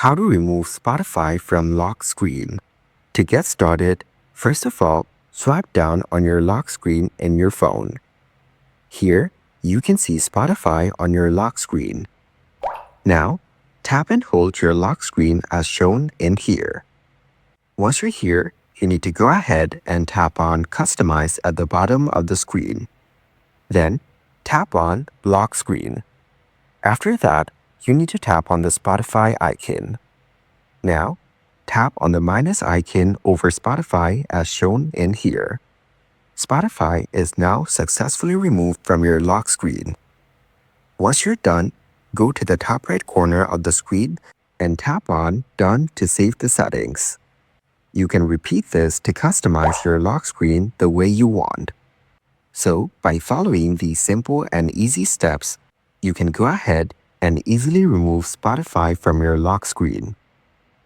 How to remove Spotify from lock screen. To get started, first of all, swipe down on your lock screen in your phone. Here, you can see Spotify on your lock screen. Now, tap and hold your lock screen as shown in here. Once you're here, you need to go ahead and tap on Customize at the bottom of the screen. Then, tap on Lock Screen. After that, you need to tap on the Spotify icon. Now, tap on the minus icon over Spotify as shown in here. Spotify is now successfully removed from your lock screen. Once you're done, go to the top right corner of the screen and tap on Done to save the settings. You can repeat this to customize your lock screen the way you want. So, by following these simple and easy steps, you can go ahead and easily remove Spotify from your lock screen.